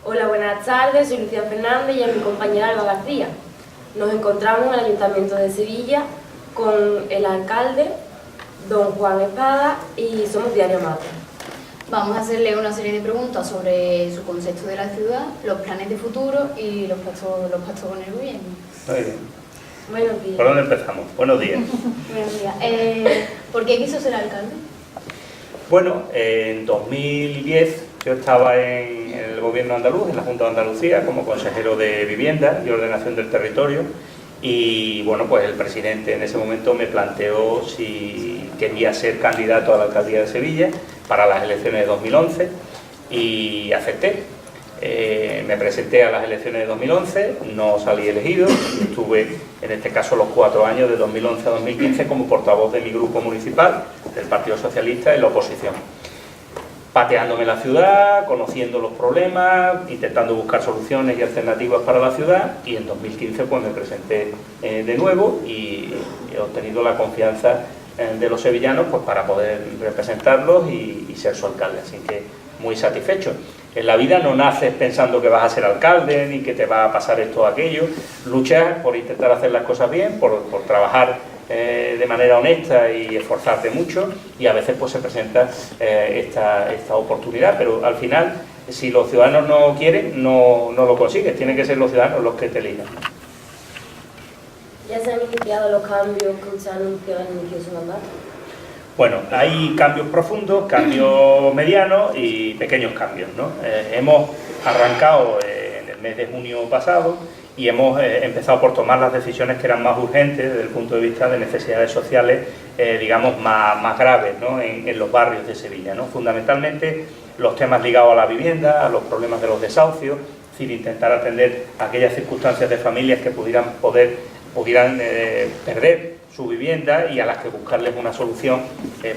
Hola, buenas tardes, soy Lucía Fernández y es mi compañera Alba García. Nos encontramos en el Ayuntamiento de Sevilla con el alcalde, don Juan Espada, y somos Diario Mate. Vamos a hacerle una serie de preguntas sobre su concepto de la ciudad, los planes de futuro y los pactos con el gobierno. Muy bien. Buenos días. ¿Por dónde empezamos? Buenos días. Buenos días. ¿Por qué quiso ser alcalde? Bueno, en 2010 yo estaba en el gobierno andaluz, en la Junta de Andalucía, como consejero de Vivienda y Ordenación del Territorio, y bueno, pues el presidente en ese momento me planteó si quería ser candidato a la alcaldía de Sevilla para las elecciones de 2011 y acepté. Me presenté a las elecciones de 2011, no salí elegido, y estuve en este caso los 4 años de 2011 a 2015 como portavoz de mi grupo municipal, del Partido Socialista, en la oposición. Pateándome la ciudad, conociendo los problemas, intentando buscar soluciones y alternativas para la ciudad, y en 2015 pues me presenté de nuevo y he obtenido la confianza de los sevillanos pues para poder representarlos y ser su alcalde, así que muy satisfecho. En la vida no naces pensando que vas a ser alcalde ni que te va a pasar esto o aquello, luchas por intentar hacer las cosas bien, por trabajar de manera honesta y esforzarte mucho, y a veces pues se presenta esta oportunidad, pero al final si los ciudadanos no quieren no lo consigues, tienen que ser los ciudadanos los que te elijan. ¿Ya se han iniciado los cambios que usted anunció al inicio de su mandato? Bueno, hay cambios profundos, cambios medianos y pequeños cambios, ¿no? Hemos arrancado en el mes de junio pasado y hemos empezado por tomar las decisiones que eran más urgentes desde el punto de vista de necesidades sociales, digamos, más graves, ¿no? en los barrios de Sevilla, ¿no? Fundamentalmente los temas ligados a la vivienda, a los problemas de los desahucios, es decir, intentar atender aquellas circunstancias de familias que pudieran perder su vivienda y a las que buscarles una solución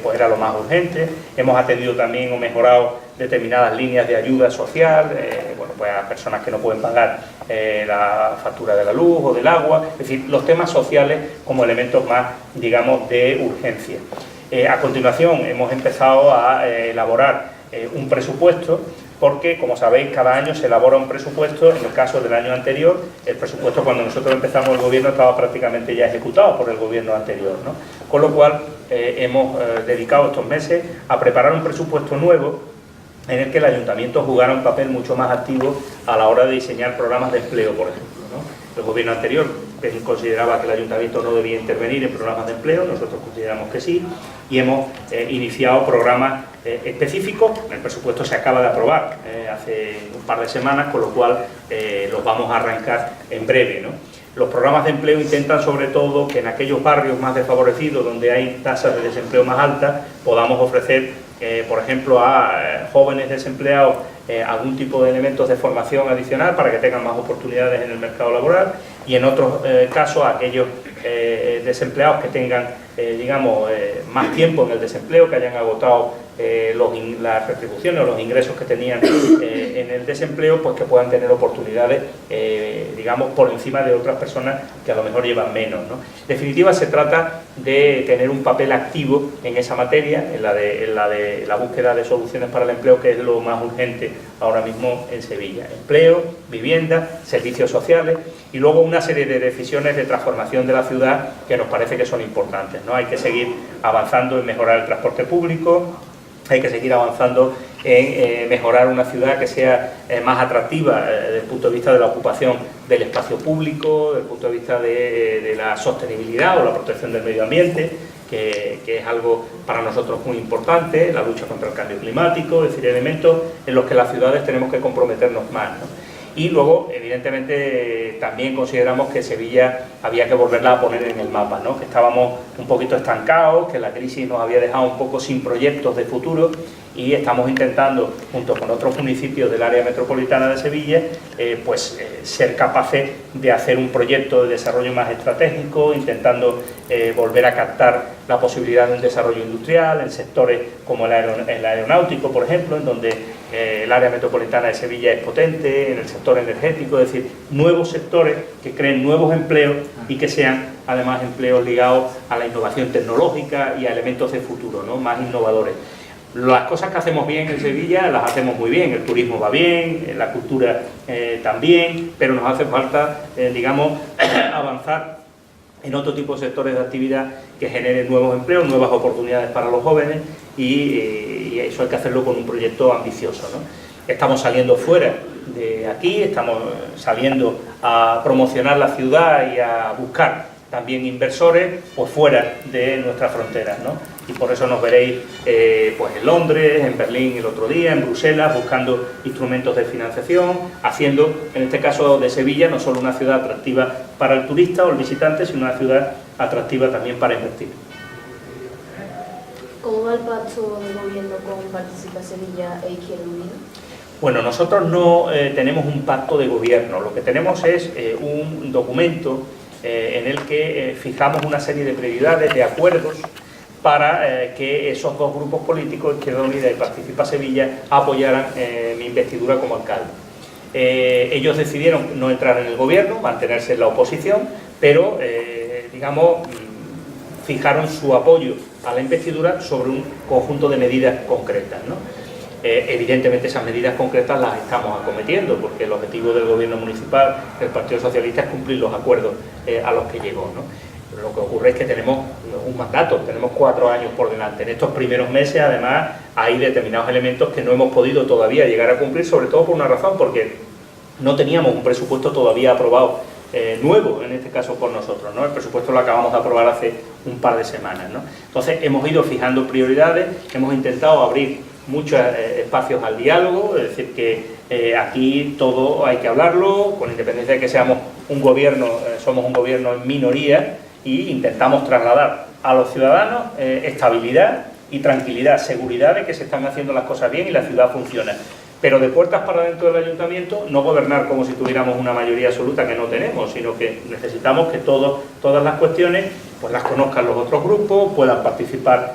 pues era lo más urgente. Hemos atendido también o mejorado determinadas líneas de ayuda social, bueno, pues a personas que no pueden pagar la factura de la luz o del agua, es decir, los temas sociales como elementos más, digamos, de urgencia. A continuación hemos empezado a elaborar un presupuesto, porque, como sabéis, cada año se elabora un presupuesto. En el caso del año anterior, el presupuesto cuando nosotros empezamos el gobierno estaba prácticamente ya ejecutado por el gobierno anterior, ¿no? Con lo cual hemos dedicado estos meses a preparar un presupuesto nuevo en el que el ayuntamiento jugara un papel mucho más activo a la hora de diseñar programas de empleo, por ejemplo, ¿no? El gobierno anterior consideraba que el ayuntamiento no debía intervenir en programas de empleo, nosotros consideramos que sí, y hemos iniciado programas específicos. El presupuesto se acaba de aprobar hace un par de semanas, con lo cual los vamos a arrancar en breve, ¿no? Los programas de empleo intentan sobre todo que en aquellos barrios más desfavorecidos, donde hay tasas de desempleo más altas, podamos ofrecer, por ejemplo, a jóvenes desempleados algún tipo de elementos de formación adicional para que tengan más oportunidades en el mercado laboral, y en otros casos a aquellos desempleados que tengan, digamos, más tiempo en el desempleo, que hayan agotado las retribuciones o los ingresos que tenían en el desempleo, pues que puedan tener oportunidades, digamos, por encima de otras personas que a lo mejor llevan menos, ¿no? En definitiva, se trata de tener un papel activo en esa materia, en la de la búsqueda de soluciones para el empleo, que es lo más urgente ahora mismo en Sevilla. Empleo, vivienda, servicios sociales y luego una serie de decisiones de transformación de la ciudad que nos parece que son importantes, ¿no? Hay que seguir avanzando en mejorar el transporte público, hay que seguir avanzando en mejorar una ciudad que sea más atractiva desde el punto de vista de la ocupación del espacio público, desde el punto de vista de la sostenibilidad o la protección del medio ambiente, que es algo para nosotros muy importante, la lucha contra el cambio climático, es decir, elementos en los que las ciudades tenemos que comprometernos más, ¿no? Y luego, evidentemente, también consideramos que Sevilla había que volverla a poner en el mapa, ¿no? Que estábamos un poquito estancados, que la crisis nos había dejado un poco sin proyectos de futuro, y estamos intentando, junto con otros municipios del área metropolitana de Sevilla, ser capaces de hacer un proyecto de desarrollo más estratégico, intentando volver a captar la posibilidad de un desarrollo industrial en sectores como el aeronáutico, por ejemplo, en donde el área metropolitana de Sevilla es potente, en el sector energético, es decir, nuevos sectores que creen nuevos empleos y que sean además empleos ligados a la innovación tecnológica y a elementos de futuro, ¿no? Más innovadores. Las cosas que hacemos bien en Sevilla las hacemos muy bien, el turismo va bien, la cultura también, pero nos hace falta, digamos, avanzar en otro tipo de sectores de actividad que generen nuevos empleos, nuevas oportunidades para los jóvenes y eso hay que hacerlo con un proyecto ambicioso, ¿no? Estamos saliendo fuera de aquí, estamos saliendo a promocionar la ciudad y a buscar también inversores pues fuera de nuestras fronteras, ¿no? Y por eso nos veréis pues en Londres, en Berlín el otro día, en Bruselas, buscando instrumentos de financiación, haciendo, en este caso de Sevilla, no solo una ciudad atractiva para el turista o el visitante, sino una ciudad atractiva también para invertir. ¿Cómo va el pacto de gobierno con Participa Sevilla e Izquierda Unida? Bueno, nosotros no tenemos un pacto de gobierno, lo que tenemos es un documento en el que fijamos una serie de prioridades, de acuerdos, para que esos dos grupos políticos, Izquierda Unida y Participa Sevilla, apoyaran mi investidura como alcalde. Ellos decidieron no entrar en el gobierno, mantenerse en la oposición, pero, digamos, fijaron su apoyo a la investidura sobre un conjunto de medidas concretas, ¿no? Evidentemente esas medidas concretas las estamos acometiendo, porque el objetivo del gobierno municipal, del Partido Socialista, es cumplir los acuerdos a los que llegó, ¿no? Lo que ocurre es que tenemos un mandato, tenemos 4 años por delante. En estos primeros meses, además, hay determinados elementos que no hemos podido todavía llegar a cumplir, sobre todo por una razón, porque no teníamos un presupuesto todavía aprobado nuevo, en este caso por nosotros, ¿no? El presupuesto lo acabamos de aprobar hace un par de semanas, ¿no? Entonces, hemos ido fijando prioridades, hemos intentado abrir muchos espacios al diálogo, es decir, que aquí todo hay que hablarlo, con independencia de que seamos un gobierno, somos un gobierno en minoría, y intentamos trasladar a los ciudadanos estabilidad y tranquilidad, seguridad de que se están haciendo las cosas bien y la ciudad funciona. Pero de puertas para dentro del ayuntamiento, no gobernar como si tuviéramos una mayoría absoluta que no tenemos, sino que necesitamos que todas las cuestiones pues las conozcan los otros grupos, puedan participar,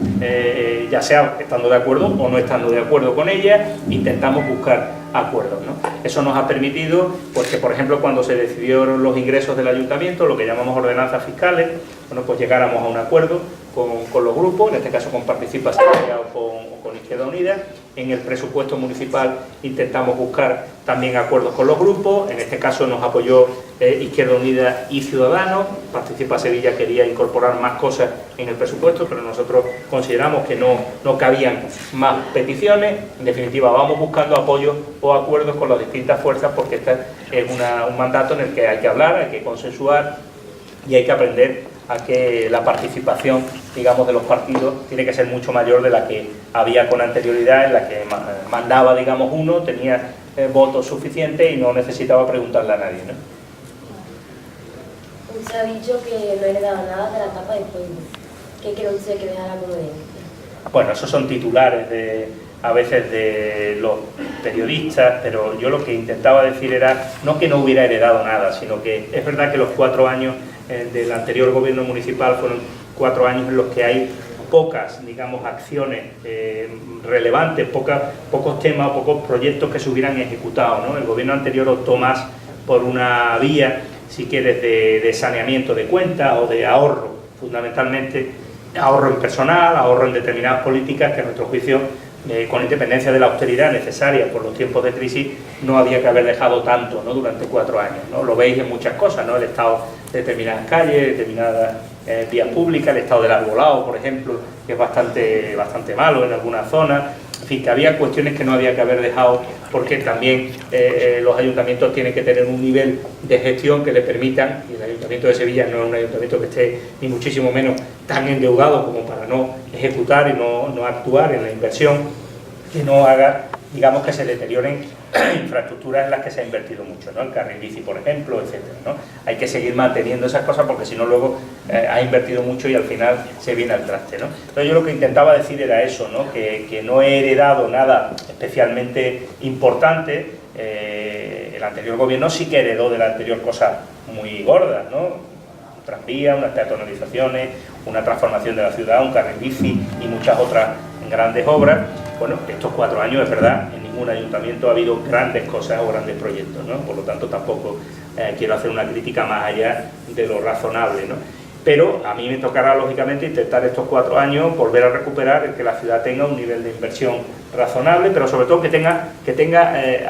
ya sea estando de acuerdo o no estando de acuerdo con ellas, intentamos buscar acuerdos, ¿no? Eso nos ha permitido pues que, por ejemplo, cuando se decidieron los ingresos del ayuntamiento, lo que llamamos ordenanzas fiscales, bueno, pues llegáramos a un acuerdo con los grupos, en este caso con Participa Sevilla o con Izquierda Unida. En el presupuesto municipal intentamos buscar también acuerdos con los grupos, en este caso nos apoyó Izquierda Unida y Ciudadanos. Participa Sevilla quería incorporar más cosas en el presupuesto, pero nosotros consideramos que no cabían más peticiones. En definitiva, vamos buscando apoyo o acuerdos con las distintas fuerzas, porque este es un mandato en el que hay que hablar, hay que consensuar y hay que aprender a que la participación, digamos, de los partidos tiene que ser mucho mayor de la que había con anterioridad, en la que mandaba, digamos, uno, tenía votos suficientes y no necesitaba preguntarle a nadie, ¿no? Usted ha dicho que no heredaba nada de la etapa de pueblo. ¿Qué cree usted que dejará como herencia? Bueno, esos son titulares a veces de los periodistas, pero yo lo que intentaba decir era no que no hubiera heredado nada, sino que es verdad que los 4 años del anterior gobierno municipal fueron 4 años en los que hay pocas, digamos, acciones relevantes, pocos temas, pocos proyectos que se hubieran ejecutado, ¿no? El gobierno anterior optó más por una vía, si quieres, de saneamiento de cuentas o de ahorro, fundamentalmente ahorro en personal, ahorro en determinadas políticas que a nuestro juicio, con independencia de la austeridad necesaria por los tiempos de crisis, no había que haber dejado tanto, ¿no? Durante 4 años, ¿no? Lo veis en muchas cosas, ¿no? El estado de determinadas calles, determinadas vías públicas, el estado del arbolado, por ejemplo, que es bastante malo en algunas zonas. En fin, que había cuestiones que no había que haber dejado, porque también los ayuntamientos tienen que tener un nivel de gestión que le permitan, y el Ayuntamiento de Sevilla no es un ayuntamiento que esté ni muchísimo menos tan endeudado como para no ejecutar y no actuar en la inversión, que no haga, digamos, que se deterioren infraestructuras en las que se ha invertido mucho, ¿no? El carril bici, por ejemplo, etcétera, ¿no? Hay que seguir manteniendo esas cosas, porque si no luego ha invertido mucho y al final se viene al traste, ¿no? Entonces yo lo que intentaba decir era eso, ¿no? Que no he heredado nada especialmente importante. El anterior gobierno sí que heredó de la anterior cosas muy gordas, ¿no? Un tranvía, unas peatonalizaciones, una transformación de la ciudad, un carril bici y muchas otras grandes obras. Bueno, estos 4 años, es verdad, en ningún ayuntamiento ha habido grandes cosas o grandes proyectos, ¿no? Por lo tanto, tampoco quiero hacer una crítica más allá de lo razonable, ¿no? Pero a mí me tocará, lógicamente, intentar estos 4 años volver a recuperar, que la ciudad tenga un nivel de inversión razonable, pero sobre todo que tenga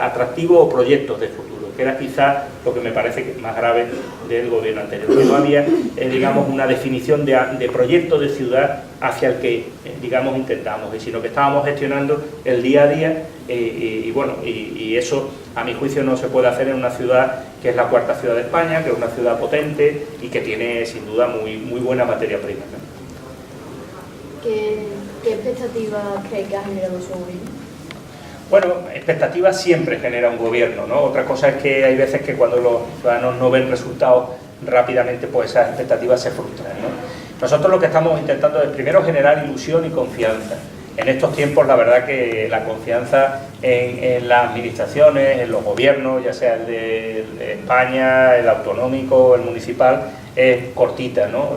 atractivos proyectos de futuro, que era quizá lo que me parece que es más grave del gobierno anterior, que no había, digamos, una definición de proyecto de ciudad hacia el que, digamos, intentamos, sino que estábamos gestionando el día a día, y eso, a mi juicio, no se puede hacer en una ciudad que es la 4ª ciudad de España, que es una ciudad potente y que tiene, sin duda, muy buena materia prima, ¿no? ¿Qué expectativas cree que ha generado su gobierno? Bueno, expectativas siempre genera un gobierno, ¿no? Otra cosa es que hay veces que cuando los ciudadanos no ven resultados rápidamente, pues esas expectativas se frustran, ¿no? Nosotros lo que estamos intentando es primero generar ilusión y confianza. En estos tiempos, la verdad que la confianza en las administraciones, en los gobiernos, ya sea el de España, el autonómico, el municipal, es cortita, ¿no?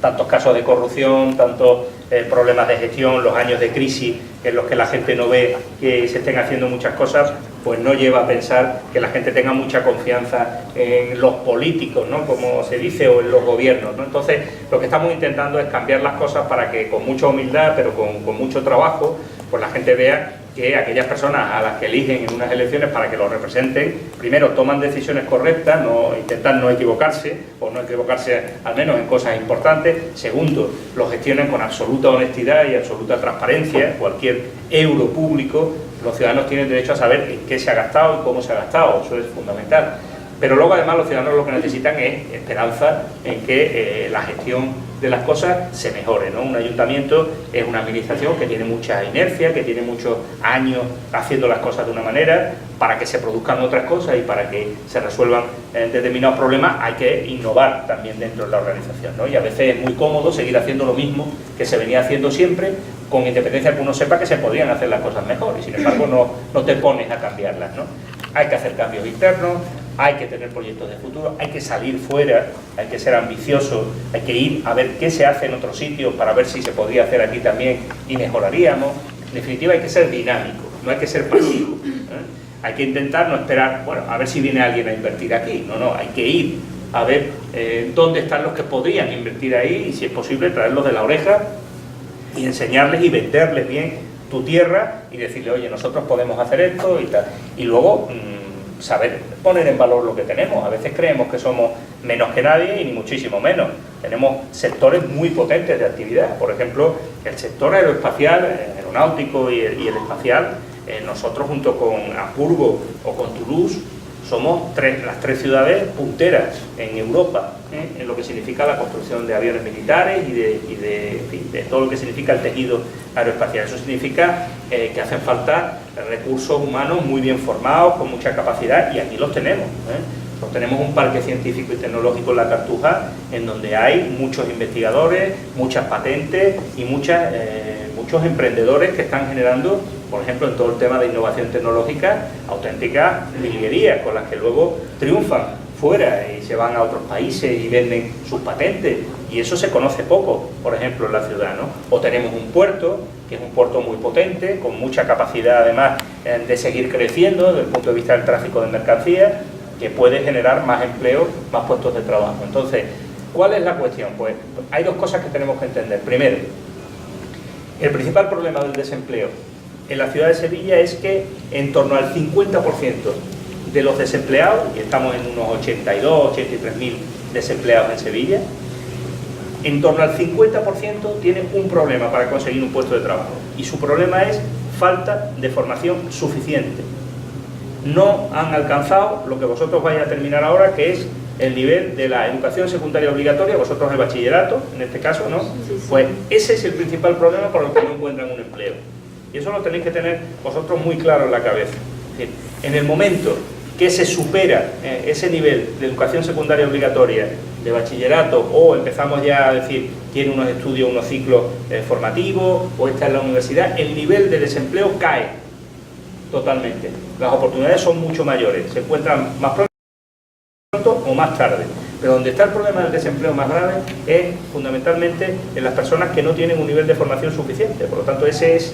Tantos casos de corrupción, tantos problemas de gestión, los años de crisis en los que la gente no ve que se estén haciendo muchas cosas, pues no lleva a pensar que la gente tenga mucha confianza en los políticos, ¿no? Como se dice, o en los gobiernos, ¿no? Entonces, lo que estamos intentando es cambiar las cosas para que con mucha humildad, pero con mucho trabajo, pues la gente vea que aquellas personas a las que eligen en unas elecciones para que los representen, primero toman decisiones correctas, intentan no equivocarse, o no equivocarse al menos en cosas importantes. Segundo, lo gestionan con absoluta honestidad y absoluta transparencia. Cualquier euro público, los ciudadanos tienen derecho a saber en qué se ha gastado y cómo se ha gastado, eso es fundamental. Pero luego además los ciudadanos lo que necesitan es esperanza en que la gestión de las cosas se mejore, ¿no? Un ayuntamiento es una administración que tiene mucha inercia, que tiene muchos años haciendo las cosas de una manera. Para que se produzcan otras cosas y para que se resuelvan determinados problemas hay que innovar también dentro de la organización, ¿no? Y a veces es muy cómodo seguir haciendo lo mismo que se venía haciendo siempre, con independencia de que uno sepa que se podrían hacer las cosas mejor, y sin embargo no te pones a cambiarlas, ¿no? Hay que hacer cambios internos, hay que tener proyectos de futuro, hay que salir fuera, hay que ser ambicioso, hay que ir a ver qué se hace en otros sitios para ver si se podría hacer aquí también y mejoraríamos. En definitiva, hay que ser dinámico, no hay que ser pasivo, ¿eh? Hay que intentar no esperar, bueno, a ver si viene alguien a invertir aquí, no, hay que ir a ver dónde están los que podrían invertir ahí y si es posible traerlos de la oreja y enseñarles y venderles bien tu tierra y decirle, oye, nosotros podemos hacer esto y tal. Y luego saber poner en valor lo que tenemos. A veces creemos que somos menos que nadie y ni muchísimo menos. Tenemos sectores muy potentes de actividad. Por ejemplo, el sector aeroespacial, aeronáutico y el espacial. Nosotros junto con Hamburgo o con Toulouse somos las 3 ciudades punteras en Europa, en lo que significa la construcción de aviones militares y de todo lo que significa el tejido aeroespacial. Eso significa que hacen falta recursos humanos muy bien formados, con mucha capacidad, y aquí los tenemos. Nosotros tenemos un parque científico y tecnológico en la Cartuja, en donde hay muchos investigadores, muchas patentes y muchos emprendedores que están generando, por ejemplo, en todo el tema de innovación tecnológica, auténticas virguerías con las que luego triunfan fuera y se van a otros países y venden sus patentes, y eso se conoce poco, por ejemplo, en la ciudad, ¿no? O tenemos un puerto, que es un puerto muy potente, con mucha capacidad además de seguir creciendo desde el punto de vista del tráfico de mercancías, que puede generar más empleo, más puestos de trabajo. Entonces, ¿cuál es la cuestión? Pues hay 2 cosas que tenemos que entender. Primero, el principal problema del desempleo en la ciudad de Sevilla es que en torno al 50% de los desempleados, y estamos en unos 82, 83.000 desempleados en Sevilla, en torno al 50% tienen un problema para conseguir un puesto de trabajo, y su problema es falta de formación suficiente. No han alcanzado lo que vosotros vais a terminar ahora, que es el nivel de la educación secundaria obligatoria, vosotros el bachillerato, en este caso, ¿no? Sí. Pues ese es el principal problema por el que no encuentran un empleo. Y eso lo tenéis que tener vosotros muy claro en la cabeza. Es decir, en el momento que se supera ese nivel de educación secundaria obligatoria, de bachillerato, o empezamos ya a decir, tiene unos estudios, unos ciclos formativos, o está en la universidad, el nivel de desempleo cae totalmente. Las oportunidades son mucho mayores, se encuentran más pronto o más tarde. Pero donde está el problema del desempleo más grave es fundamentalmente en las personas que no tienen un nivel de formación suficiente. Por lo tanto, ese es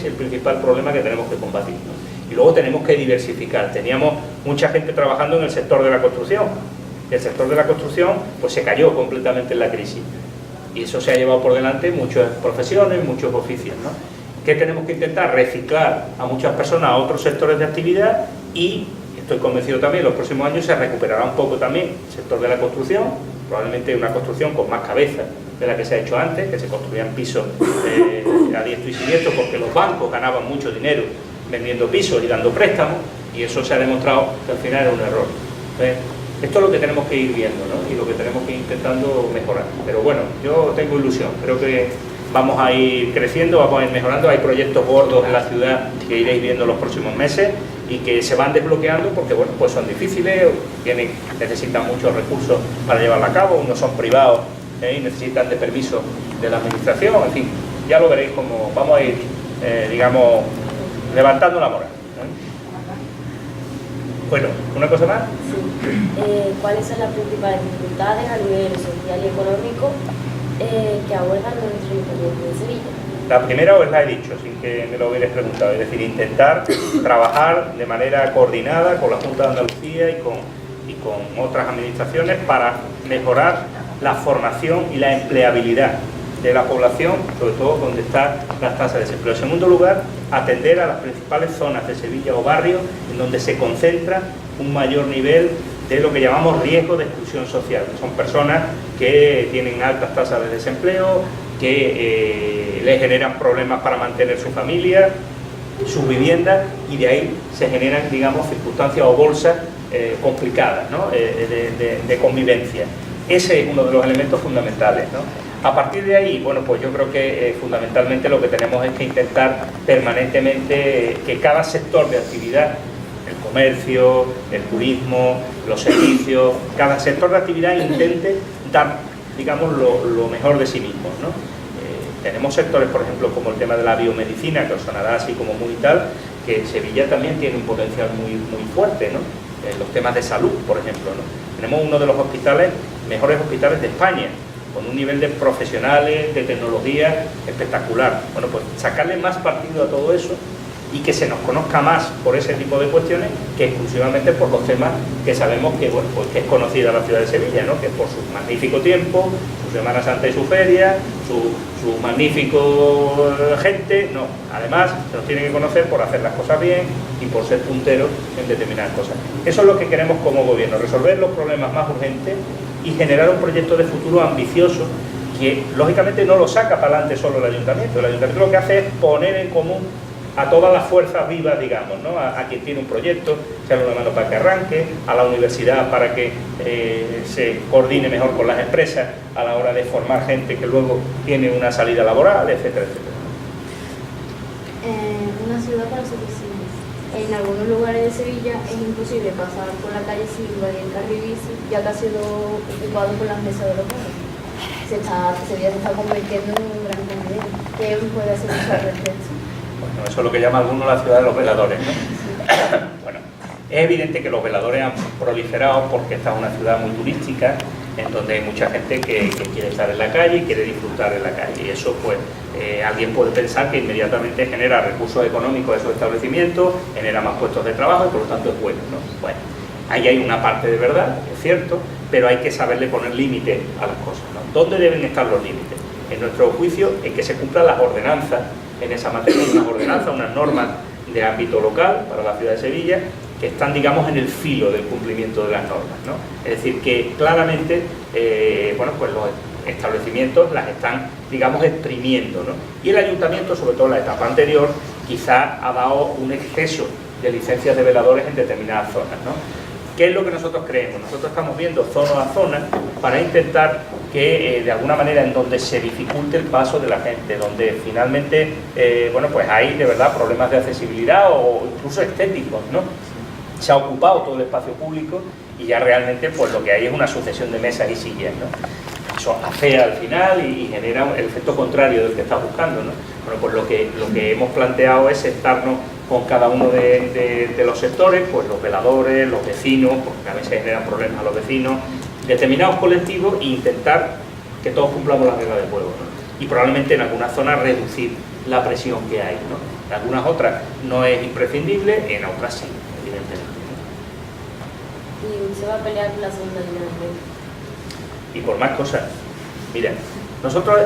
el principal problema que tenemos que combatir, ¿no? Y luego tenemos que diversificar. Teníamos mucha gente trabajando en el sector de la construcción. el sector de la construcción pues se cayó completamente en la crisis. Y eso se ha llevado por delante muchas profesiones, muchos oficios, ¿no? ¿Qué tenemos que intentar? Reciclar a muchas personas a otros sectores de actividad y estoy convencido también en los próximos años se recuperará un poco también el sector de la construcción, probablemente una construcción con más cabeza de la que se ha hecho antes, que se construían pisos a diestro y siniestro porque los bancos ganaban mucho dinero vendiendo pisos y dando préstamos, y eso se ha demostrado que al final era un error. Entonces, esto es lo que tenemos que ir viendo, ¿no? Y lo que tenemos que ir intentando mejorar. Pero bueno, yo tengo ilusión, creo que vamos a ir creciendo, vamos a ir mejorando. Hay proyectos gordos en la ciudad que iréis viendo los próximos meses y que se van desbloqueando porque bueno, pues son difíciles, necesitan muchos recursos para llevarla a cabo, unos son privados y necesitan de permiso de la administración, en fin, ya lo veréis como vamos a ir, digamos, levantando la moral. Bueno, ¿una cosa más? Sí. ¿Cuáles son las principales dificultades a nivel social y económico que abordan nuestro Ayuntamiento de Sevilla? La primera os la he dicho, sin que me lo hubierais preguntado, es decir, intentar trabajar de manera coordinada con la Junta de Andalucía y con otras administraciones para mejorar la formación y la empleabilidad de la población, sobre todo donde están las tasas de desempleo. En segundo lugar, atender a las principales zonas de Sevilla o barrios en donde se concentra un mayor nivel de lo que llamamos riesgo de exclusión social, que son personas que tienen altas tasas de desempleo, que les generan problemas para mantener su familia, sus viviendas, y de ahí se generan, digamos, circunstancias o bolsas complicadas, ¿no? de convivencia. Ese es uno de los elementos fundamentales, ¿no? A partir de ahí, bueno, pues yo creo que fundamentalmente lo que tenemos es que intentar permanentemente que cada sector de actividad, el comercio, el turismo, los servicios, cada sector de actividad intente dar, digamos, lo mejor de sí mismo, ¿no? Tenemos sectores, por ejemplo, como el tema de la biomedicina, que os sonará así como muy tal, que Sevilla también tiene un potencial muy fuerte, ¿no? Los temas de salud, por ejemplo, ¿no? Tenemos uno de los mejores hospitales de España, con un nivel de profesionales, de tecnología espectacular. Bueno, pues sacarle más partido a todo eso y que se nos conozca más por ese tipo de cuestiones que exclusivamente por los temas que sabemos que, bueno, pues que es conocida la ciudad de Sevilla, ¿no? Que por su magnífico tiempo, su Semana Santa y su feria, su magnífico gente, no. Además, se nos tiene que conocer por hacer las cosas bien y por ser punteros en determinadas cosas. Eso es lo que queremos como gobierno, resolver los problemas más urgentes y generar un proyecto de futuro ambicioso que, lógicamente, no lo saca para adelante solo el Ayuntamiento. El Ayuntamiento lo que hace es poner en común a todas las fuerzas vivas, digamos, ¿no? A quien tiene un proyecto, echarle una mano para que arranque, a la universidad para que se coordine mejor con las empresas a la hora de formar gente que luego tiene una salida laboral, etcétera, etcétera. Una ciudad para sus vecinos. En algunos lugares de Sevilla es imposible pasar por la calle sin invadir el carril bici, ya que ha sido ocupado por las mesas de los bares. Sevilla se está convirtiendo en un gran conveniente. ¿Qué puede hacer eso al respecto? Bueno, eso es lo que llama algunos la ciudad de los veladores, ¿no? Bueno, es evidente que los veladores han proliferado porque esta es una ciudad muy turística, en donde hay mucha gente que quiere estar en la calle y quiere disfrutar en la calle, y eso pues alguien puede pensar que inmediatamente genera recursos económicos a esos establecimientos, genera más puestos de trabajo y por lo tanto es bueno, ¿no? Bueno, ahí hay una parte de verdad, es cierto, pero hay que saberle poner límites a las cosas, ¿no? ¿Dónde deben estar los límites? En nuestro juicio, en que se cumplan las ordenanzas en esa materia, unas ordenanzas, unas normas de ámbito local para la ciudad de Sevilla que están, digamos, en el filo del cumplimiento de las normas, ¿no? Es decir, que claramente, bueno, pues los establecimientos las están, digamos, exprimiendo, ¿no? Y el ayuntamiento, sobre todo en la etapa anterior, quizá ha dado un exceso de licencias de veladores en determinadas zonas, ¿no? ¿Qué es lo que nosotros creemos? Nosotros estamos viendo zona a zona para intentar que, de alguna manera, en donde se dificulte el paso de la gente, donde finalmente, bueno, pues hay de verdad problemas de accesibilidad o incluso estéticos, ¿no? Se ha ocupado todo el espacio público y ya realmente, pues lo que hay es una sucesión de mesas y sillas, ¿no? Eso afea al final y genera el efecto contrario del que está buscando, ¿no? Bueno, pues lo que hemos planteado es sentarnos con cada uno de los sectores, pues los veladores, los vecinos, porque a veces generan problemas a los vecinos, determinados colectivos, e intentar que todos cumplamos las reglas del juego, ¿no? Y probablemente en algunas zonas reducir la presión que hay, ¿no? En algunas otras no es imprescindible, en otras sí, evidentemente, ¿no? Y se va a pelear por la segunda línea del metro. Y por más cosas. Mira, nosotros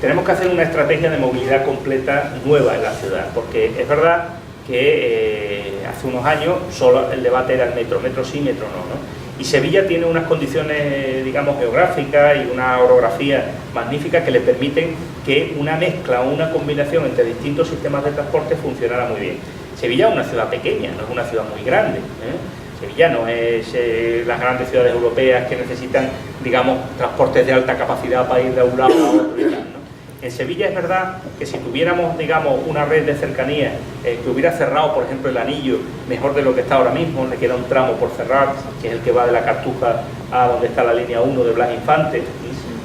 tenemos que hacer una estrategia de movilidad completa nueva en la ciudad, porque es verdad que hace unos años solo el debate era el metro sí, metro no. Y Sevilla tiene unas condiciones, digamos, geográficas y una orografía magnífica que le permiten que una mezcla o una combinación entre distintos sistemas de transporte funcionara muy bien. Sevilla es una ciudad pequeña, no es una ciudad muy grande, Sevilla no es las grandes ciudades europeas que necesitan, digamos, transportes de alta capacidad para ir de un lado a otro y tal, ¿no? En Sevilla es verdad que si tuviéramos, digamos, una red de cercanías que hubiera cerrado, por ejemplo, el anillo mejor de lo que está ahora mismo, le queda un tramo por cerrar, que es el que va de la Cartuja a donde está la línea 1 de Blas Infante.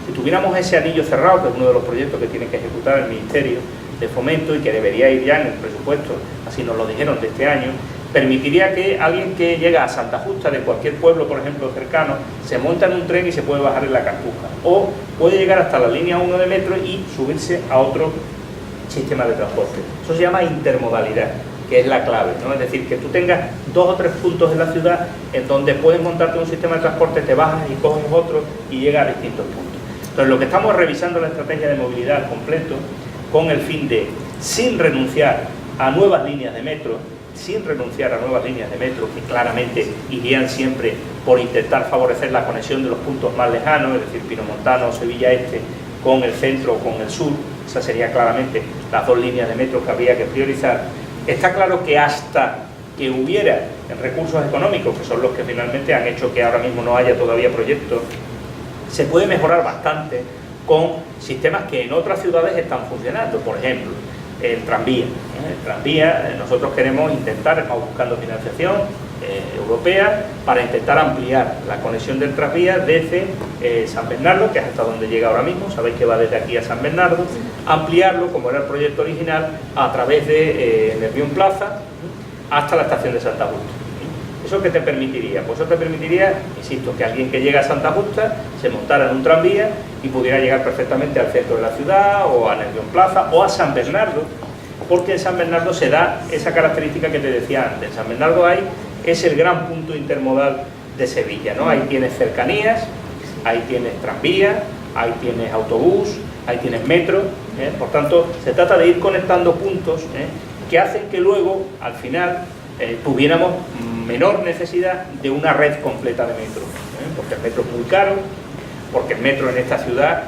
Si tuviéramos ese anillo cerrado, que es uno de los proyectos que tiene que ejecutar el Ministerio de Fomento y que debería ir ya en el presupuesto, así nos lo dijeron, de este año, permitiría que alguien que llega a Santa Justa, de cualquier pueblo, por ejemplo, cercano, se monta en un tren y se puede bajar en la Cartuja. O puede llegar hasta la línea 1 de metro y subirse a otro sistema de transporte. Eso se llama intermodalidad, que es la clave, ¿no? Es decir, que tú tengas 2 o 3 puntos en la ciudad en donde puedes montarte un sistema de transporte, te bajas y coges otro y llegas a distintos puntos. Entonces, lo que estamos revisando la estrategia de movilidad al completo con el fin de, sin renunciar a nuevas líneas de metro, que claramente irían siempre por intentar favorecer la conexión de los puntos más lejanos, es decir, Pinomontano o Sevilla Este, con el centro o con el sur. Esas serían claramente las 2 líneas de metro que habría que priorizar. Está claro que hasta que hubiera recursos económicos, que son los que finalmente han hecho que ahora mismo no haya todavía proyectos, se puede mejorar bastante con sistemas que en otras ciudades están funcionando. Por ejemplo, el tranvía. El tranvía, nosotros queremos intentar, estamos buscando financiación europea para intentar ampliar la conexión del tranvía desde San Bernardo, que es hasta donde llega ahora mismo, sabéis que va desde aquí a San Bernardo, ampliarlo, como era el proyecto original, a través de Nervión Plaza hasta la estación de Santa Justa. ¿Eso qué te permitiría? Pues eso te permitiría, insisto, que alguien que llega a Santa Justa se montara en un tranvía y pudiera llegar perfectamente al centro de la ciudad, o a Nervión Plaza, o a San Bernardo, porque en San Bernardo se da esa característica que te decía antes. En San Bernardo es el gran punto intermodal de Sevilla, ¿no? Ahí tienes cercanías, ahí tienes tranvía, ahí tienes autobús, ahí tienes metro, por tanto, se trata de ir conectando puntos que hacen que luego, al final, tuviéramos menor necesidad de una red completa de metro, porque el metro es muy caro, porque el metro en esta ciudad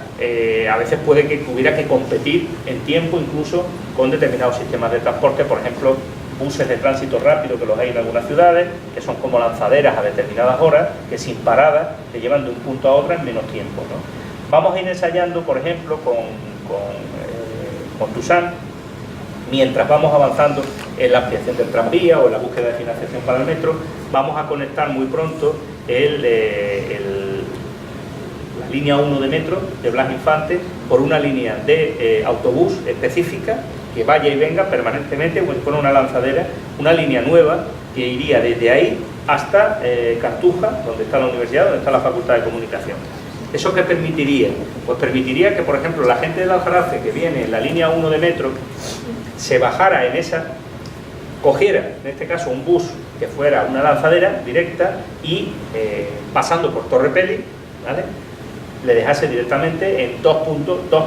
a veces puede que hubiera que competir en tiempo incluso con determinados sistemas de transporte, por ejemplo, buses de tránsito rápido, que los hay en algunas ciudades, que son como lanzaderas a determinadas horas, que sin parada te llevan de un punto a otro en menos tiempo, ¿no? Vamos a ir ensayando, por ejemplo, con Tusam, mientras vamos avanzando en la ampliación del tranvía o en la búsqueda de financiación para el metro, vamos a conectar muy pronto la línea 1 de metro de Blas Infante por una línea de autobús específica que vaya y venga permanentemente, con una lanzadera, una línea nueva que iría desde ahí hasta Cartuja, donde está la universidad, donde está la Facultad de Comunicación. ¿Eso qué permitiría? Pues permitiría que, por ejemplo, la gente del Aljarafe que viene en la línea 1 de metro se bajara en esa, cogiera, en este caso, un bus que fuera una lanzadera directa y pasando por Torre Peli, ¿vale?, le dejase directamente en 2,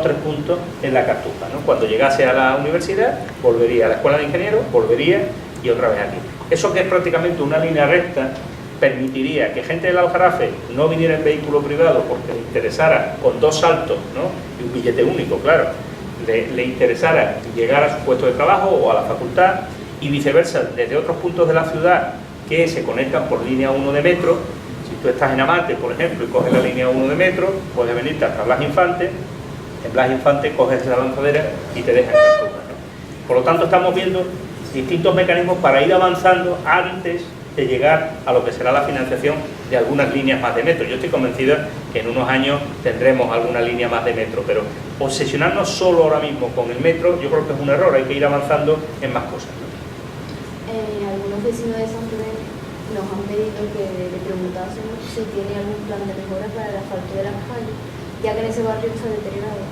3 puntos en la Cartuja, ¿no? Cuando llegase a la universidad, volvería a la Escuela de Ingenieros, volvería y otra vez aquí. Eso, que es prácticamente una línea recta, permitiría que gente del Aljarafe no viniera en vehículo privado porque le interesara, con 2 saltos, ¿no?, y un billete único, claro, le interesara llegar a su puesto de trabajo o a la facultad, y viceversa, desde otros puntos de la ciudad que se conectan por línea 1 de metro. Si tú estás en Amate, por ejemplo, y coges la línea 1 de metro, puedes venirte hasta Blas Infante, en Blas Infante coges la lanzadera y te dejas en Cartuja, ¿no? Por lo tanto, estamos viendo distintos mecanismos para ir avanzando antes de llegar a lo que será la financiación de algunas líneas más de metro. Yo estoy convencido que en unos años tendremos alguna línea más de metro, pero obsesionarnos solo ahora mismo con el metro, yo creo que es un error. Hay que ir avanzando en más cosas, ¿no? Algunos vecinos de San Pedro nos han pedido que le preguntásemos si tiene algún plan de mejora para el asfalto de las calles, ya que en ese barrio se ha deteriorado.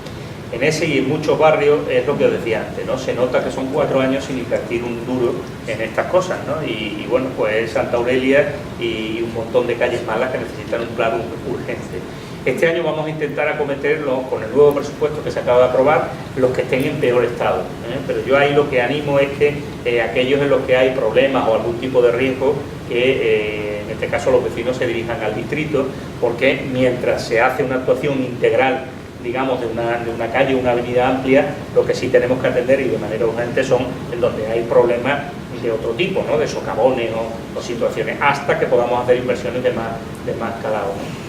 En ese y en muchos barrios es lo que os decía antes, ¿no? Se nota que son 4 años sin invertir un duro en estas cosas, ¿no? Y bueno, pues Santa Aurelia y un montón de calles malas que necesitan un plan urgente. Este año vamos a intentar acometerlo con el nuevo presupuesto que se acaba de aprobar, los que estén en peor estado, ¿eh? Pero yo ahí lo que animo es que aquellos en los que hay problemas o algún tipo de riesgo, que en este caso los vecinos se dirijan al distrito, porque mientras se hace una actuación integral, digamos, de una calle, una avenida amplia, lo que sí tenemos que atender y de manera urgente son en donde hay problemas de otro tipo, ¿no? De socavones o situaciones, hasta que podamos hacer inversiones de más calado, ¿no?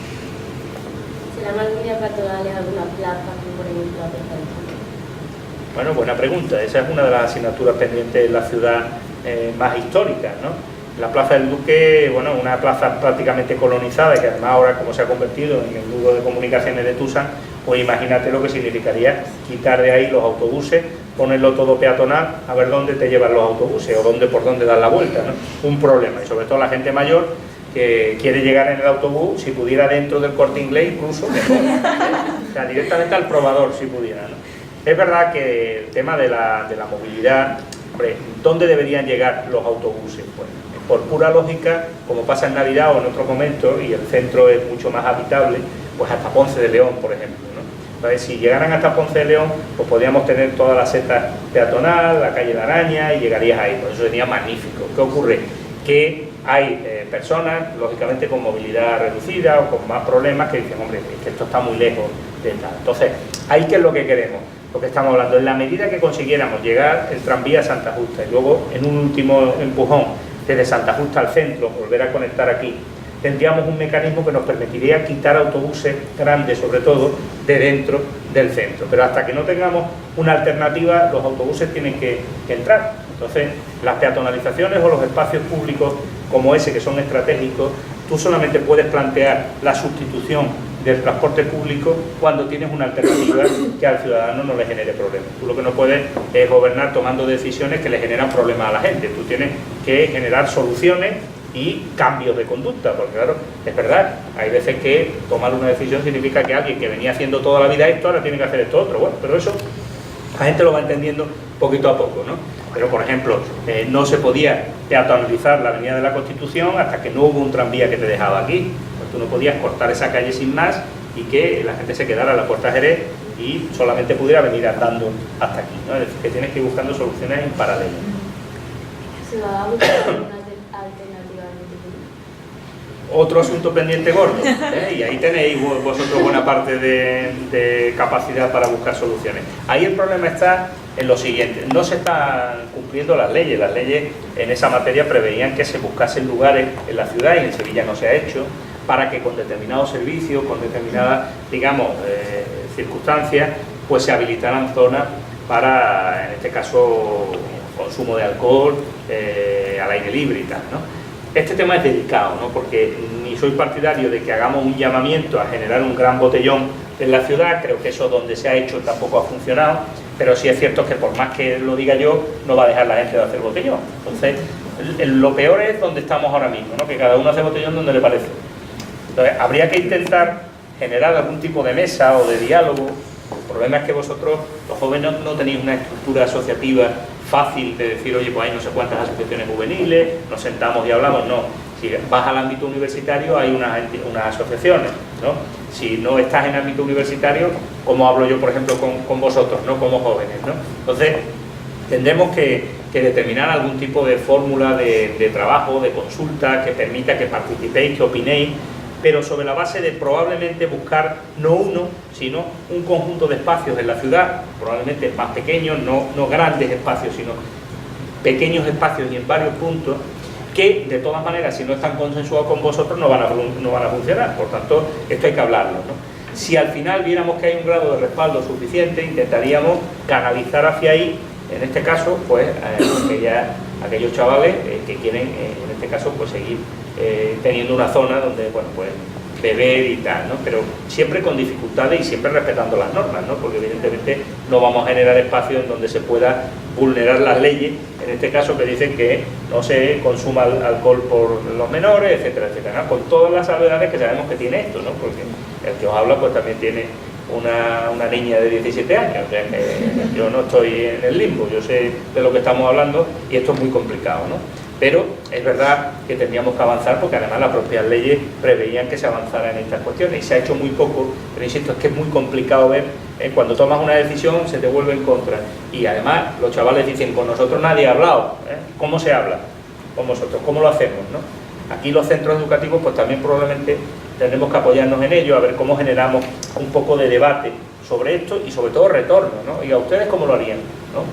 ¿Serán algún día patronales alguna plaza que, por ejemplo, afecta? Bueno, buena pregunta. Esa es una de las asignaturas pendientes de la ciudad más históricas, ¿no? La Plaza del Duque, bueno, una plaza prácticamente colonizada, que además ahora, como se ha convertido en el nudo de comunicaciones de Tusán, pues imagínate lo que significaría quitar de ahí los autobuses, ponerlo todo peatonal, a ver dónde te llevan los autobuses o por dónde dar la vuelta, ¿no? Un problema, y sobre todo la gente mayor que quiere llegar en el autobús, si pudiera dentro del Corte Inglés incluso, mejor, o sea, directamente al probador si pudiera, ¿no? Es verdad que el tema de la movilidad, hombre, ¿dónde deberían llegar los autobuses? Pues, por pura lógica, como pasa en Navidad o en otro momento, y el centro es mucho más habitable, pues hasta Ponce de León, por ejemplo, ¿no? Entonces, si llegaran hasta Ponce de León, pues podríamos tener toda la seta peatonal, la calle de Araña, y llegarías ahí, pues eso sería magnífico. ¿Qué ocurre? Que hay personas, lógicamente, con movilidad reducida o con más problemas que dicen, hombre, es que esto está muy lejos de tal. Entonces, ahí ¿qué es lo que queremos? Lo que estamos hablando, en la medida que consiguiéramos llegar el tranvía a Santa Justa y luego en un último empujón desde Santa Justa al centro, volver a conectar aquí, tendríamos un mecanismo que nos permitiría quitar autobuses grandes, sobre todo, de dentro del centro. Pero hasta que no tengamos una alternativa, los autobuses tienen que entrar. Entonces, las peatonalizaciones o los espacios públicos como ese, que son estratégicos, tú solamente puedes plantear la sustitución del transporte público cuando tienes una alternativa que al ciudadano no le genere problemas. Tú lo que no puedes es gobernar tomando decisiones que le generan problemas a la gente. Tú tienes que generar soluciones y cambios de conducta, porque claro, es verdad, hay veces que tomar una decisión significa que alguien que venía haciendo toda la vida esto, ahora tiene que hacer esto otro. Bueno, pero eso la gente lo va entendiendo poquito a poco, ¿no? Pero, por ejemplo, no se podía peatonalizar la Avenida de la Constitución hasta que no hubo un tranvía que te dejaba aquí. Pues tú no podías cortar esa calle sin más y que la gente se quedara a la Puerta Jerez y solamente pudiera venir andando hasta aquí, ¿no? Es decir, que tienes que ir buscando soluciones en paralelo. ¿Se va a buscar alguna alternativa al multiplicar? Otro asunto pendiente gordo, ¿eh? Y ahí tenéis vosotros buena parte de capacidad para buscar soluciones. Ahí el problema está en lo siguiente: no se están cumpliendo las leyes en esa materia preveían que se buscasen lugares en la ciudad, y en Sevilla no se ha hecho, para que con determinados servicios, con determinadas, digamos, circunstancias, pues se habilitaran zonas para, en este caso, consumo de alcohol al aire libre y tal, ¿no? Este tema es delicado, ¿no? Porque ni soy partidario de que hagamos un llamamiento a generar un gran botellón en la ciudad, creo que eso donde se ha hecho tampoco ha funcionado, pero sí es cierto que por más que lo diga yo, no va a dejar la gente de hacer botellón. Entonces, lo peor es donde estamos ahora mismo, ¿no? Que cada uno hace botellón donde le parece. Entonces, habría que intentar generar algún tipo de mesa o de diálogo. El problema es que vosotros, los jóvenes, no tenéis una estructura asociativa fácil de decir, oye, pues hay no sé cuántas asociaciones juveniles, nos sentamos y hablamos. No, si vas al ámbito universitario hay unas asociaciones, ¿no? Si no estás en ámbito universitario, como hablo yo, por ejemplo, con vosotros, ¿no? Como jóvenes, ¿no? Entonces, tendremos que determinar algún tipo de fórmula de trabajo, de consulta, que permita que participéis, que opinéis, pero sobre la base de probablemente buscar no uno, sino un conjunto de espacios en la ciudad, probablemente más pequeños, no grandes espacios, sino pequeños espacios y en varios puntos, que de todas maneras, si no están consensuados con vosotros, no van a funcionar. Por tanto, esto hay que hablarlo, ¿no? Si al final viéramos que hay un grado de respaldo suficiente, intentaríamos canalizar hacia ahí, en este caso, pues aquellos chavales que quieren, en este caso, pues seguir teniendo una zona donde, bueno, pues beber y tal, ¿no? Pero siempre con dificultades y siempre respetando las normas, ¿no? Porque evidentemente no vamos a generar espacios en donde se pueda vulnerar las leyes, en este caso que dicen que no se consuma alcohol por los menores, etcétera, etcétera, ¿no? Con todas las salvedades que sabemos que tiene esto, ¿no? Porque el que os habla pues también tiene una niña de 17 años, o sea que yo no estoy en el limbo, yo sé de lo que estamos hablando y esto es muy complicado, ¿no? Pero es verdad que tendríamos que avanzar porque además las propias leyes preveían que se avanzara en estas cuestiones y se ha hecho muy poco, pero insisto, es que es muy complicado ver cuando tomas una decisión se te vuelve en contra y además los chavales dicen, con nosotros nadie ha hablado, ¿cómo se habla con vosotros? ¿Cómo lo hacemos, no? Aquí los centros educativos pues también probablemente tendremos que apoyarnos en ello, a ver cómo generamos un poco de debate sobre esto y sobre todo retorno, ¿no? Y a ustedes cómo lo harían, ¿no?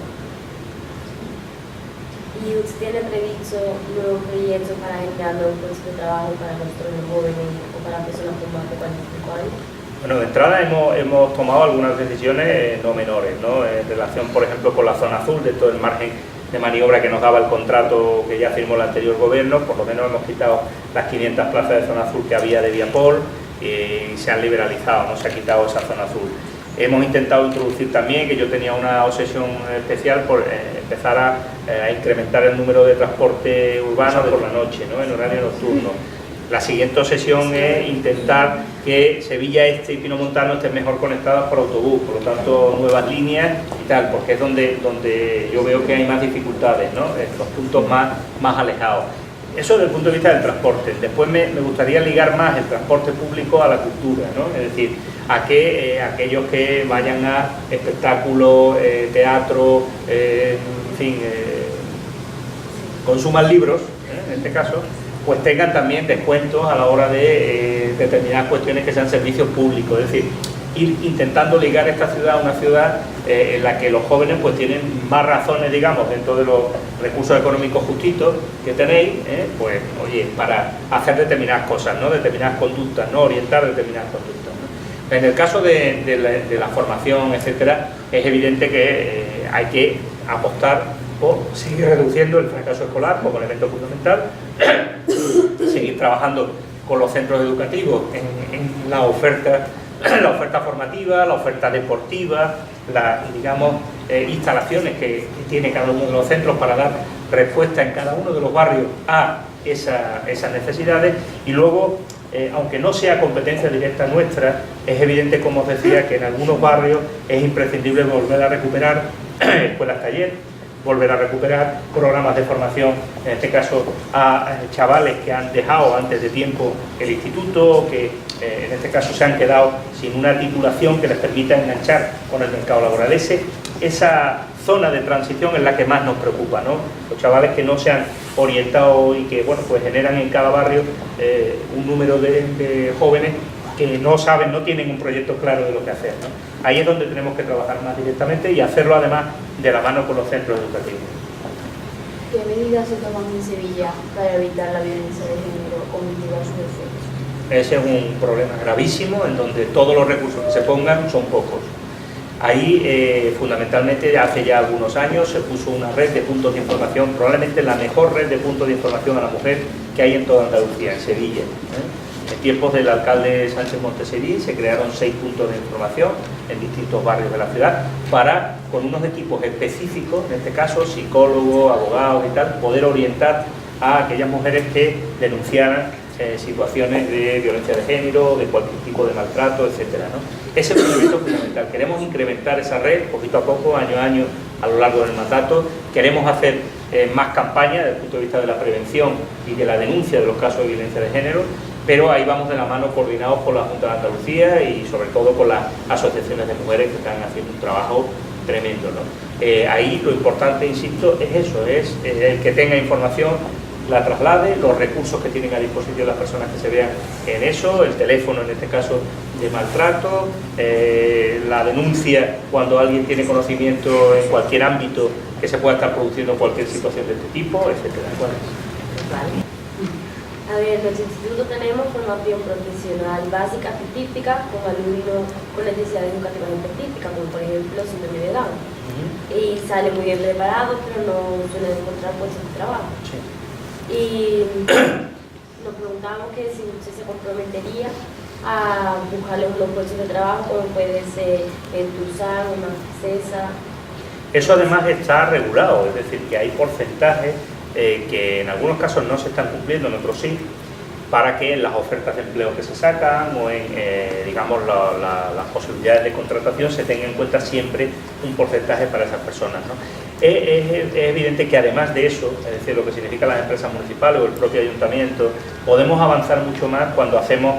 ¿Y usted tiene previsto nuevos proyectos para generar nuevos puestos de trabajo para nuestros jóvenes o para personas con más de 45 años? Bueno, de entrada hemos tomado algunas decisiones no menores, ¿no? En relación, por ejemplo, con la zona azul, de todo el margen de maniobra que nos daba el contrato que ya firmó el anterior gobierno, por lo menos hemos quitado las 500 plazas de zona azul que había de Viapol y se han liberalizado, no se ha quitado esa zona azul. Hemos intentado introducir también, que yo tenía una obsesión especial por empezar a incrementar el número de transporte urbano por la noche, ¿no? En horario nocturno. La siguiente obsesión es intentar que Sevilla Este y Pinomontano estén mejor conectadas por autobús, por lo tanto nuevas líneas y tal, porque es donde yo veo que hay más dificultades, ¿no? Los puntos más alejados. Eso desde el punto de vista del transporte. Después me gustaría ligar más el transporte público a la cultura, ¿no? Es decir, a que aquellos que vayan a espectáculos, teatro, en fin, consuman libros, en este caso, pues tengan también descuentos a la hora de determinadas cuestiones que sean servicios públicos, es decir, ir intentando ligar esta ciudad a una ciudad en la que los jóvenes pues tienen más razones, digamos, dentro de los recursos económicos justitos que tenéis, pues oye, para hacer determinadas cosas, ¿no? Determinadas conductas, ¿no? Orientar determinadas conductas, ¿no? En el caso de la formación, etcétera, es evidente que hay que apostar por seguir reduciendo el fracaso escolar como elemento fundamental, seguir trabajando con los centros educativos en la oferta formativa, la oferta deportiva, las, digamos, instalaciones que tiene cada uno de los centros para dar respuesta en cada uno de los barrios a esas necesidades y luego, aunque no sea competencia directa nuestra, es evidente, como os decía, que en algunos barrios es imprescindible volver a recuperar escuelas taller, volver a recuperar programas de formación, en este caso a chavales que han dejado antes de tiempo el instituto, que en este caso se han quedado sin una titulación que les permita enganchar con el mercado laboral. Esa zona de transición es la que más nos preocupa, ¿no? Los chavales que no se han orientado y que, bueno, pues generan en cada barrio un número de jóvenes que no saben, no tienen un proyecto claro de lo que hacer, ¿no? Ahí es donde tenemos que trabajar más directamente y hacerlo además de la mano con los centros educativos. ¿Qué medidas se toman en Sevilla para evitar la violencia de género o mitigar sus efectos? Ese es un problema gravísimo en donde todos los recursos que se pongan son pocos. Ahí, fundamentalmente, hace ya algunos años se puso una red de puntos de información, probablemente la mejor red de puntos de información a la mujer que hay en toda Andalucía, en Sevilla. En tiempos del alcalde Sánchez Monteseri se crearon 6 puntos de información en distintos barrios de la ciudad para, con unos equipos específicos, en este caso psicólogos, abogados y tal, poder orientar a aquellas mujeres que denunciaran situaciones de violencia de género, de cualquier tipo de maltrato, etcétera, ¿no? Ese es un elemento fundamental. Queremos incrementar esa red poquito a poco, año a año, a lo largo del mandato. Queremos hacer más campañas desde el punto de vista de la prevención y de la denuncia de los casos de violencia de género, pero ahí vamos de la mano coordinados por la Junta de Andalucía y sobre todo con las asociaciones de mujeres que están haciendo un trabajo tremendo, ¿no? Ahí lo importante, insisto, es eso, es el que tenga información, la traslade, los recursos que tienen a disposición las personas que se vean en eso, el teléfono en este caso de maltrato, la denuncia cuando alguien tiene conocimiento en cualquier ámbito que se pueda estar produciendo cualquier situación de este tipo, etcétera. Vale. A ver, en nuestro instituto tenemos formación profesional básica específica con alumnos con necesidades educativas específicas, como por ejemplo síndrome de Down. Y salen muy bien preparados, pero no suelen encontrar puestos de trabajo. Sí. Y nos preguntamos que si usted se comprometería a buscarles unos puestos de trabajo, como puede ser en Tulsan o Marcesa. Eso además está regulado, es decir, que hay porcentajes que en algunos casos no se están cumpliendo, en otros sí, para que en las ofertas de empleo que se sacan o en digamos las posibilidades de contratación se tenga en cuenta siempre un porcentaje para esas personas, ¿no? Es evidente que además de eso, es decir, lo que significan las empresas municipales o el propio ayuntamiento, podemos avanzar mucho más cuando hacemos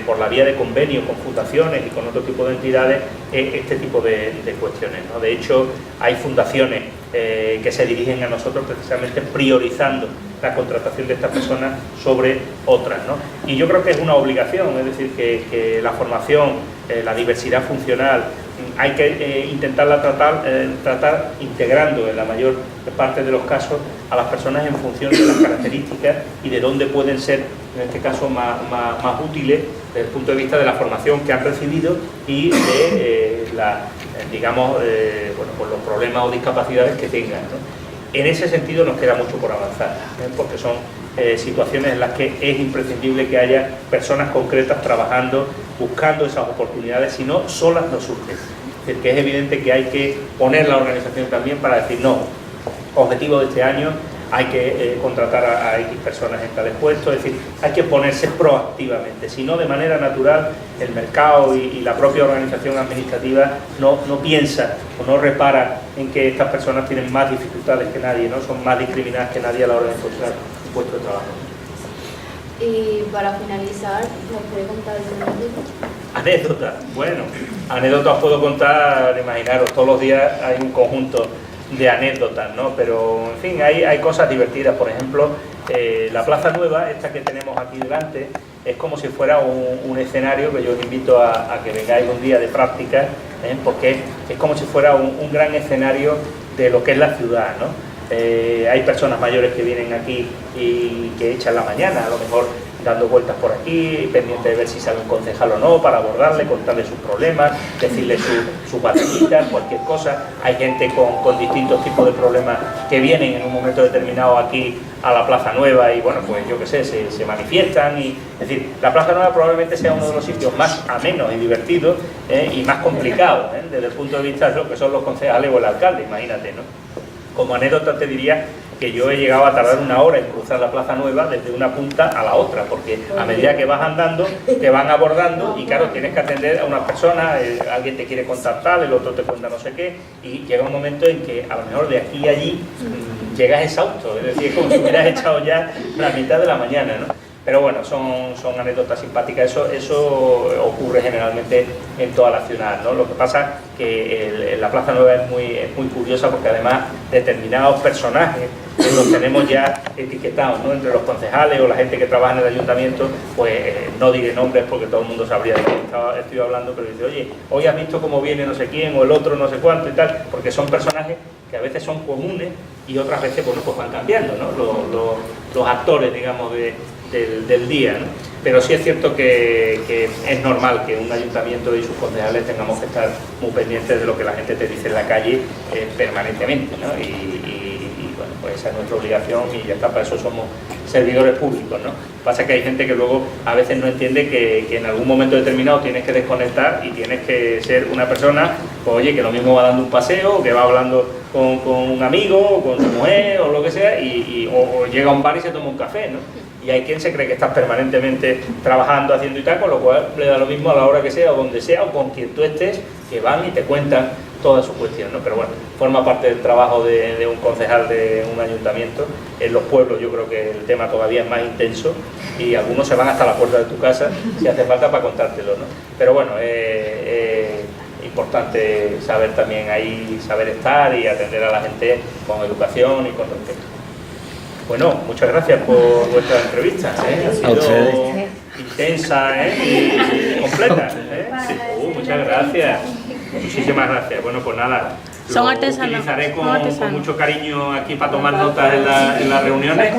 por la vía de convenio con fundaciones y con otro tipo de entidades este tipo de cuestiones, ¿no? De hecho, hay fundaciones que se dirigen a nosotros precisamente priorizando la contratación de estas personas sobre otras, ¿no? Y yo creo que es una obligación, es decir, que la formación, la diversidad funcional, hay que intentarla tratar integrando en la mayor parte de los casos a las personas en función de las características y de dónde pueden ser, en este caso, más útiles desde el punto de vista de la formación que han recibido y de digamos, bueno, pues los problemas o discapacidades que tengan, ¿no? En ese sentido nos queda mucho por avanzar, porque son situaciones en las que es imprescindible que haya personas concretas trabajando, buscando esas oportunidades, si no, solas no surgen. Es decir, que es evidente que hay que poner la organización también para decir, no, objetivo de este año, hay que contratar a X personas en tales puestos, es decir, hay que ponerse proactivamente, si no de manera natural el mercado y la propia organización administrativa no piensa o no repara en que estas personas tienen más dificultades que nadie, ¿no? Son más discriminadas que nadie a la hora de encontrar un puesto de trabajo. Y para finalizar, ¿nos puede contar alguna anécdota? Anécdotas, bueno, anécdotas puedo contar, imaginaros, todos los días hay un conjunto de anécdotas, ¿no? Pero, en fin, hay cosas divertidas. Por ejemplo, la Plaza Nueva, esta que tenemos aquí delante, es como si fuera un escenario que yo os invito a que vengáis un día de práctica, porque es como si fuera un gran escenario de lo que es la ciudad, ¿no? Hay personas mayores que vienen aquí y que echan la mañana, a lo mejor dando vueltas por aquí, pendiente de ver si sale un concejal o no, para abordarle, contarle sus problemas, decirle sus batallitas, cualquier cosa. Hay gente con distintos tipos de problemas que vienen en un momento determinado aquí a la Plaza Nueva y, bueno, pues yo qué sé, se manifiestan. Es decir, la Plaza Nueva probablemente sea uno de los sitios más amenos y divertidos y más complicados, desde el punto de vista de lo que son los concejales o el alcalde, imagínate, ¿no? Como anécdota te diría que yo he llegado a tardar 1 hora en cruzar la Plaza Nueva desde una punta a la otra, porque a medida que vas andando te van abordando y claro, tienes que atender a una persona, alguien te quiere contactar, el otro te cuenta no sé qué, y llega un momento en que a lo mejor de aquí a allí llegas exhausto, es decir, como si hubieras echado ya la mitad de la mañana, ¿no? Pero bueno, son anécdotas simpáticas, eso ocurre generalmente en toda la ciudad, ¿no? Lo que pasa que la Plaza Nueva es muy curiosa porque además determinados personajes los tenemos ya etiquetados, ¿no? Entre los concejales o la gente que trabaja en el ayuntamiento, pues no diré nombres porque todo el mundo sabría de quién estoy hablando, pero dice, oye, hoy has visto cómo viene no sé quién o el otro no sé cuánto y tal, porque son personajes que a veces son comunes y otras veces, bueno, pues van cambiando, ¿no? Los actores, digamos, del día, ¿no? Pero sí es cierto que es normal que un ayuntamiento y sus concejales tengamos que estar muy pendientes de lo que la gente te dice en la calle permanentemente, ¿no? Y bueno, pues esa es nuestra obligación y ya está, para eso somos servidores públicos, ¿no? Pasa que hay gente que luego a veces no entiende que en algún momento determinado tienes que desconectar y tienes que ser una persona, pues oye, que lo mismo va dando un paseo, que va hablando con un amigo, o con su mujer o lo que sea, o llega a un bar y se toma un café, ¿no? Y hay quien se cree que estás permanentemente trabajando, haciendo y tal, con lo cual le da lo mismo a la hora que sea, o donde sea, o con quien tú estés, que van y te cuentan toda su cuestión, ¿no? Pero bueno, forma parte del trabajo de un concejal de un ayuntamiento. En los pueblos yo creo que el tema todavía es más intenso y algunos se van hasta la puerta de tu casa si hace falta para contártelo, ¿no? Pero bueno, importante saber también ahí, saber estar y atender a la gente con educación y con respeto. Bueno, muchas gracias por vuestra entrevista, ¿eh? Ha sido intensa, y completa, ¿eh? Muchas gracias. Muchísimas gracias. Bueno, pues nada, Son artesanos. Utilizaré con mucho cariño aquí para tomar notas en las reuniones.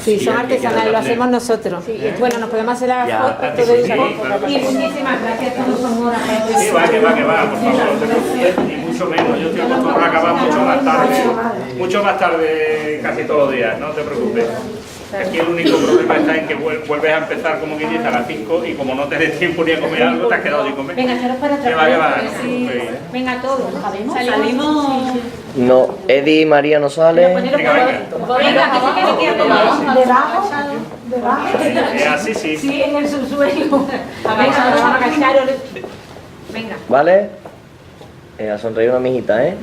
Sí, son artesanales, lo hacemos nosotros. Bueno, nos podemos hacer la foto todo el tiempo. Y muchísimas gracias, todos son horas. Sí, va, por favor, no te preocupes, ni mucho menos. Yo estoy acostumbrado a acabar mucho más tarde casi todos los días, no te preocupes. Aquí el único problema está en que vuelves a empezar como quien dice a las 5 y como no te des tiempo ni a comer algo, te has quedado sin comer. Venga, echaros para atrás. ¿Qué va? Venga, todos. Salimos. No, Eddie y María no salen. Venga, que se quede quieto. Debajo. ¿verdad? Es así, sí. Sí, en el subsuelo. Agacharos. Venga. ¿Vale? A sonreír una mijita, ¿eh?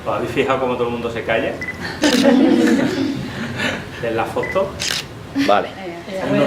¿Os habéis fijado cómo todo el mundo se calla? En la foto. Vale. Uno